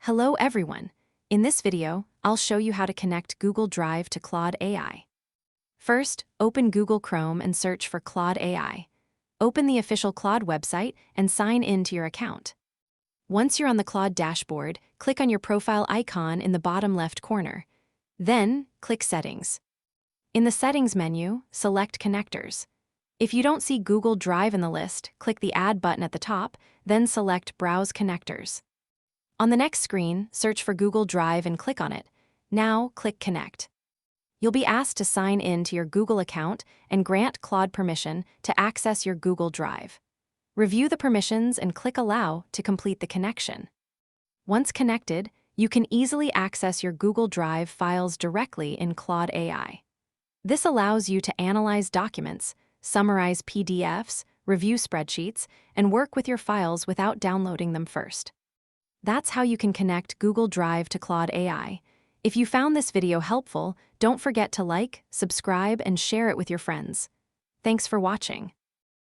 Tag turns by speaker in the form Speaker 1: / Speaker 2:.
Speaker 1: Hello everyone. In this video, I'll show you how to connect Google Drive to Claude AI. First, open Google Chrome and search for Claude AI. Open the official Claude website and sign in to your account. Once you're on the Claude dashboard, click on your profile icon in the bottom left corner. Then, click Settings. In the Settings menu, select Connectors. If you don't see Google Drive in the list, click the Add button at the top, then select Browse Connectors. On the next screen, search for Google Drive and click on it. Now, click Connect. You'll be asked to sign in to your Google account and grant Claude permission to access your Google Drive. Review the permissions and click Allow to complete the connection. Once connected, you can easily access your Google Drive files directly in Claude AI. This allows you to analyze documents, summarize PDFs, review spreadsheets, and work with your files without downloading them first. That's how you can connect Google Drive to Claude AI. If you found this video helpful, don't forget to like, subscribe, and share it with your friends. Thanks for watching.